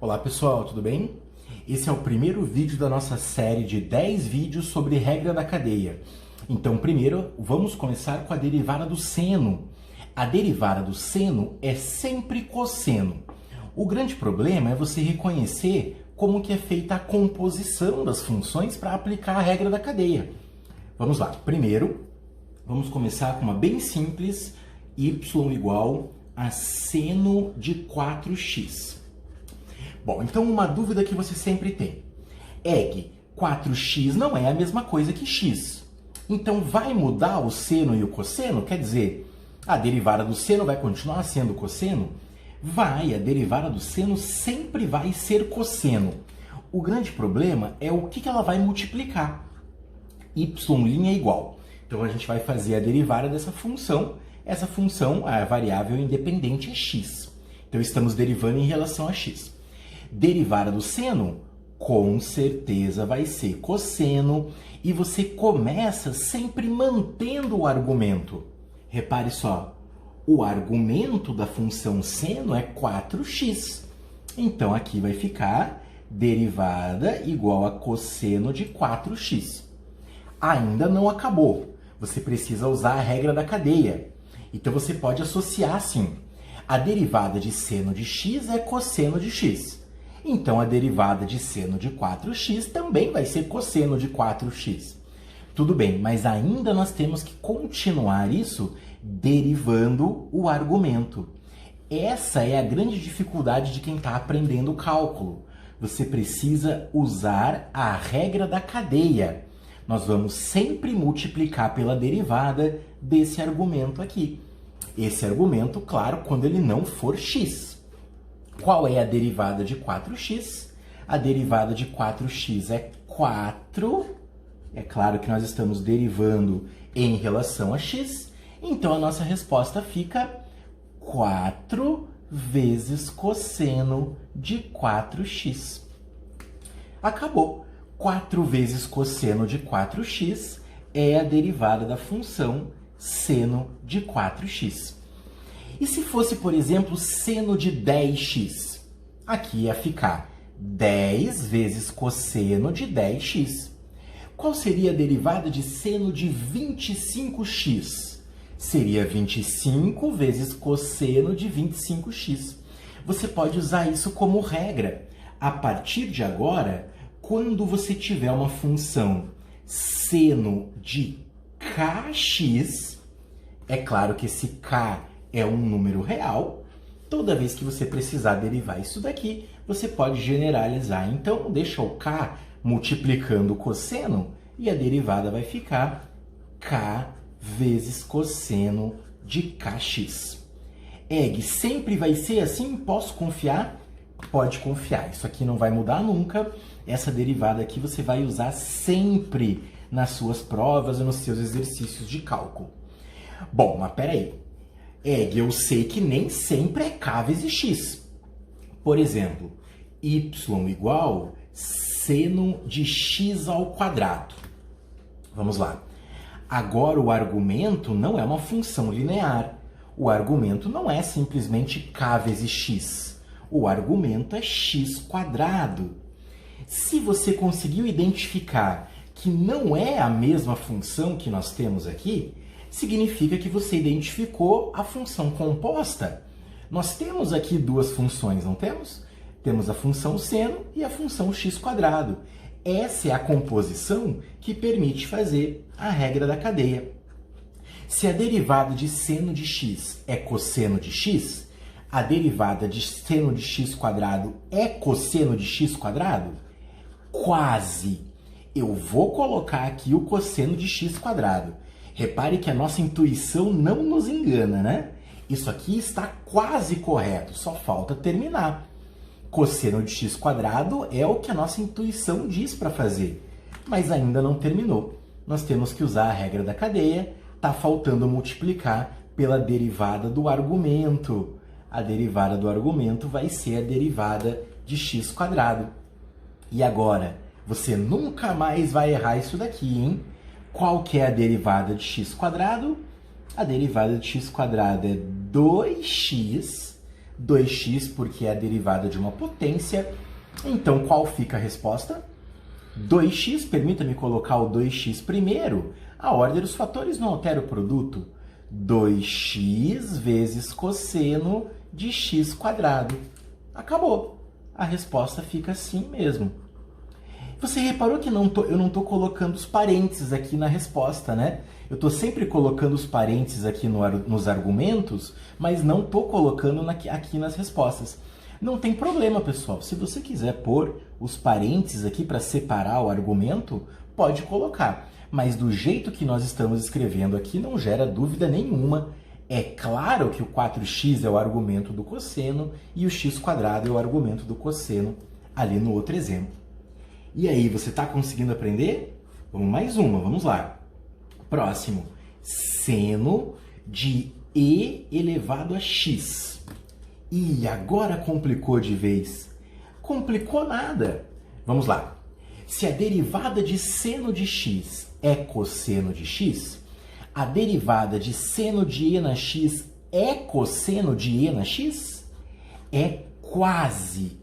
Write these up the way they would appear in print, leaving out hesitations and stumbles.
Olá pessoal, tudo bem? Esse é o primeiro vídeo da nossa série de 10 vídeos sobre regra da cadeia. Então, primeiro, vamos começar com a derivada do seno. A derivada do seno é sempre cosseno. O grande problema é você reconhecer como que é feita a composição das funções para aplicar a regra da cadeia. Vamos lá. Primeiro, vamos começar com uma bem simples, y igual a seno de 4x. Bom, então uma dúvida que você sempre tem é que 4x não é a mesma coisa que x. Então vai mudar o seno e o cosseno? Quer dizer, a derivada do seno vai continuar sendo cosseno? Vai, a derivada do seno sempre vai ser cosseno. O grande problema é o que ela vai multiplicar. Y' é igual. Então a gente vai fazer a derivada dessa função. Essa função, a variável independente é x. Então estamos derivando em relação a x. Derivada do seno, com certeza vai ser cosseno, e você começa sempre mantendo o argumento. Repare só, o argumento da função seno é 4x. Então aqui vai ficar derivada igual a cosseno de 4x. Ainda não acabou. Você precisa usar a regra da cadeia. Então você pode associar assim. A derivada de seno de x é cosseno de x. Então, a derivada de seno de 4x também vai ser cosseno de 4x. Tudo bem, mas ainda nós temos que continuar isso derivando o argumento. Essa é a grande dificuldade de quem está aprendendo cálculo. Você precisa usar a regra da cadeia. Nós vamos sempre multiplicar pela derivada desse argumento aqui. Esse argumento, claro, quando ele não for x. Qual é a derivada de 4x? A derivada de 4x é 4. É claro que nós estamos derivando em relação a x. Então, a nossa resposta fica 4 vezes cosseno de 4x. Acabou. 4 vezes cosseno de 4x é a derivada da função seno de 4x. E se fosse, por exemplo, seno de 10x? Aqui ia ficar 10 vezes cosseno de 10x. Qual seria a derivada de seno de 25x? Seria 25 vezes cosseno de 25x. Você pode usar isso como regra. A partir de agora, quando você tiver uma função seno de kx, é claro que esse k é um número real. Toda vez que você precisar derivar isso daqui, você pode generalizar. Então, deixa o k multiplicando o cosseno e a derivada vai ficar k vezes cosseno de kx. Sempre vai ser assim? Posso confiar? Pode confiar. Isso aqui não vai mudar nunca. Essa derivada aqui você vai usar sempre nas suas provas e nos seus exercícios de cálculo. Bom, mas peraí. Eu sei que nem sempre é k vezes x. Por exemplo, y igual seno de x ao quadrado. Vamos lá. Agora, o argumento não é uma função linear. O argumento não é simplesmente k vezes x. O argumento é x quadrado. Se você conseguiu identificar que não é a mesma função que nós temos aqui, significa que você identificou a função composta. Nós temos aqui duas funções, não temos? Temos a função seno e a função x quadrado. Essa é a composição que permite fazer a regra da cadeia. Se a derivada de seno de x é cosseno de x, a derivada de seno de x quadrado é cosseno de x quadrado? Quase! Eu vou colocar aqui o cosseno de x quadrado. Repare que a nossa intuição não nos engana, né? Isso aqui está quase correto, só falta terminar. Cosseno de x quadrado é o que a nossa intuição diz para fazer, mas ainda não terminou. Nós temos que usar a regra da cadeia, está faltando multiplicar pela derivada do argumento. A derivada do argumento vai ser a derivada de x quadrado. E agora, você nunca mais vai errar isso daqui, hein? Qual que é a derivada de x quadrado? A derivada de x quadrado é 2x 2x porque é a derivada de uma potência. Então, qual fica a resposta? 2x, permita-me colocar o 2x primeiro. A ordem dos fatores não altera o produto. 2x vezes cosseno de x quadrado. Acabou. A resposta fica assim mesmo. Você reparou que eu não estou colocando os parênteses aqui na resposta, né? Eu estou sempre colocando os parênteses aqui nos argumentos, mas não estou colocando aqui nas respostas. Não tem problema, pessoal. Se você quiser pôr os parênteses aqui para separar o argumento, pode colocar. Mas do jeito que nós estamos escrevendo aqui, não gera dúvida nenhuma. É claro que o 4x é o argumento do cosseno e o x quadrado é o argumento do cosseno ali no outro exemplo. E aí, você está conseguindo aprender? Vamos mais uma, vamos lá. Próximo, seno de e elevado a x. E agora complicou de vez. Complicou nada. Vamos lá. Se a derivada de seno de x é cosseno de x, a derivada de seno de e na x é cosseno de e na x? É quase.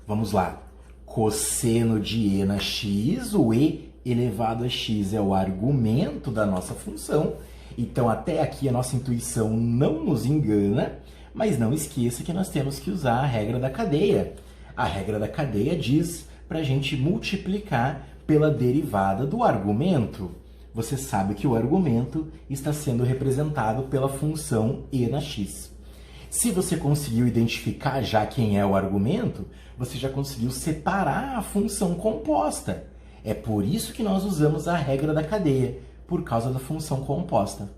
Vamos lá. Cosseno de e na x, o e elevado a x é o argumento da nossa função. Então, até aqui a nossa intuição não nos engana, mas não esqueça que nós temos que usar a regra da cadeia. A regra da cadeia diz para a gente multiplicar pela derivada do argumento. Você sabe que o argumento está sendo representado pela função e na x. Se você conseguiu identificar já quem é o argumento, você já conseguiu separar a função composta. É por isso que nós usamos a regra da cadeia, por causa da função composta.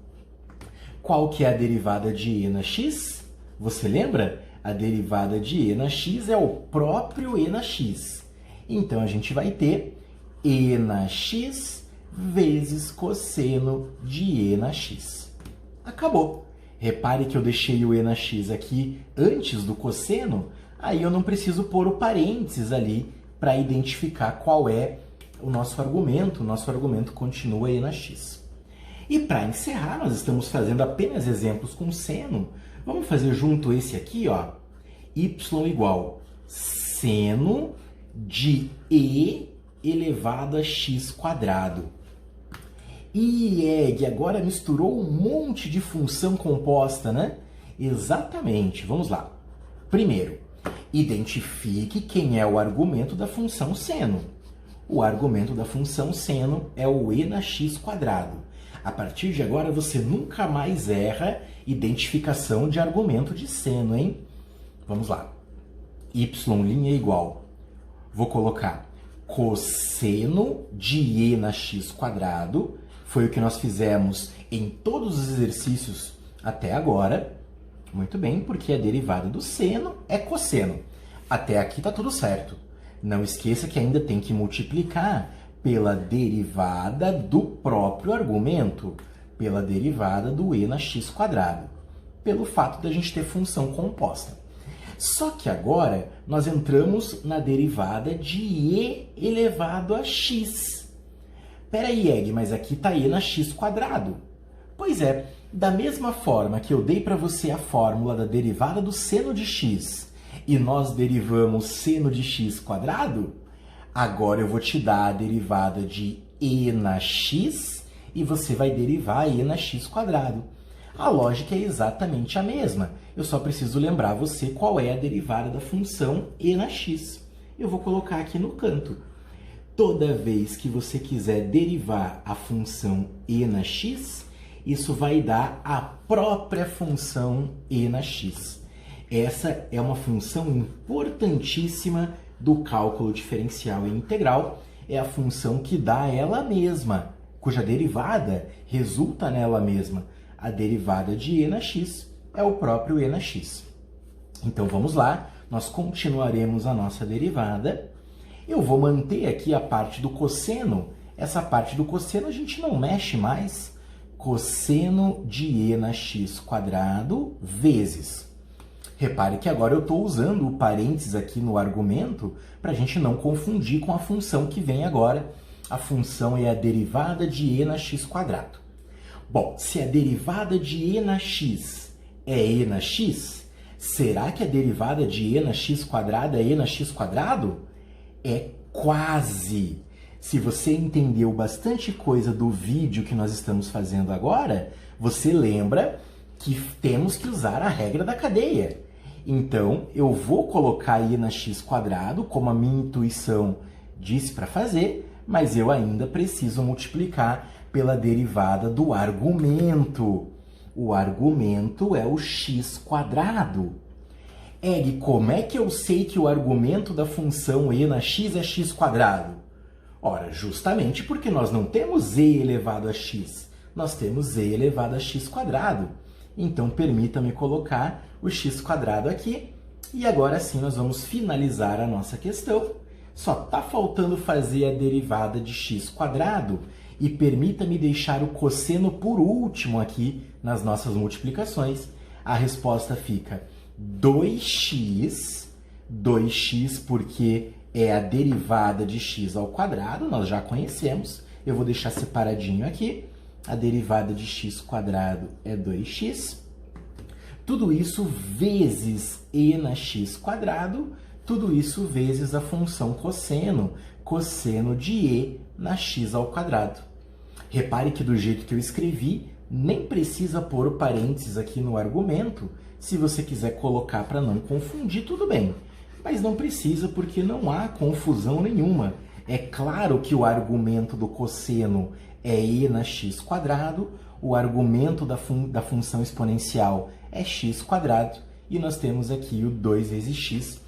Qual que é a derivada de e na x? Você lembra? A derivada de e na x é o próprio e na x. Então, a gente vai ter e na x vezes cosseno de e na x. Acabou. Repare que eu deixei o e na x aqui antes do cosseno, aí eu não preciso pôr o parênteses ali para identificar qual é o nosso argumento. O nosso argumento continua e na x. E para encerrar, nós estamos fazendo apenas exemplos com seno. Vamos fazer junto esse aqui, ó. Y igual seno de e elevado a x quadrado. E agora misturou um monte de função composta, né? Exatamente. Vamos lá. Primeiro, identifique quem é o argumento da função seno. O argumento da função seno é o e na x quadrado. A partir de agora, você nunca mais erra identificação de argumento de seno, hein? Vamos lá. Y' igual. Vou colocar cosseno de e na x quadrado. Foi o que nós fizemos em todos os exercícios até agora. Muito bem, porque a derivada do seno é cosseno. Até aqui está tudo certo. Não esqueça que ainda tem que multiplicar pela derivada do próprio argumento, pela derivada do e na x quadrado, pelo fato da gente ter função composta. Só que agora nós entramos na derivada de e elevado a x. Peraí, Eg, mas aqui está e na x quadrado. Pois é, da mesma forma que eu dei para você a fórmula da derivada do seno de x e nós derivamos seno de x quadrado, agora eu vou te dar a derivada de e na x e você vai derivar e na x quadrado. A lógica é exatamente a mesma. Eu só preciso lembrar você qual é a derivada da função e na x. Eu vou colocar aqui no canto. Toda vez que você quiser derivar a função e na x, isso vai dar a própria função e na x. Essa é uma função importantíssima do cálculo diferencial e integral. É a função que dá ela mesma, cuja derivada resulta nela mesma. A derivada de e na x é o próprio e na x. Então, vamos lá. Nós continuaremos a nossa derivada. Eu vou manter aqui a parte do cosseno. Essa parte do cosseno a gente não mexe mais. Cosseno de e na x quadrado vezes. Repare que agora eu estou usando o parênteses aqui no argumento para a gente não confundir com a função que vem agora. A função é a derivada de e na x quadrado. Bom, se a derivada de e na x é e na x, Será que a derivada de e na x quadrada é e na x quadrado? É quase! Se você entendeu bastante coisa do vídeo que nós estamos fazendo agora, você lembra que temos que usar a regra da cadeia. Então, eu vou colocar e na x quadrado, como a minha intuição disse para fazer, mas eu ainda preciso multiplicar pela derivada do argumento. O argumento é o x quadrado. Egg, como é que eu sei que o argumento da função e na x é x quadrado? Ora, justamente porque nós não temos e elevado a x, nós temos e elevado a x quadrado. Então, permita-me colocar o x quadrado aqui. E agora sim nós vamos finalizar a nossa questão. Só está faltando fazer a derivada de x quadrado. E permita-me deixar o cosseno por último aqui nas nossas multiplicações. A resposta fica 2x porque é a derivada de x ao quadrado, nós já conhecemos. Eu vou deixar separadinho aqui. A derivada de x quadrado é 2x. Tudo isso vezes e na x quadrado, tudo isso vezes a função cosseno, cosseno de e na x ao quadrado. Repare que do jeito que eu escrevi, nem precisa pôr o parênteses aqui no argumento. Se você quiser colocar para não confundir, tudo bem. Mas não precisa porque não há confusão nenhuma. É claro que o argumento do cosseno é e na x quadrado, o argumento da função exponencial é x quadrado, e nós temos aqui o 2 vezes x.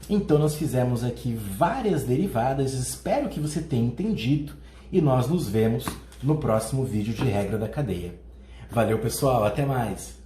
Então, nós fizemos aqui várias derivadas, espero que você tenha entendido, e nós nos vemos no próximo vídeo de regra da cadeia. Valeu, pessoal, até mais!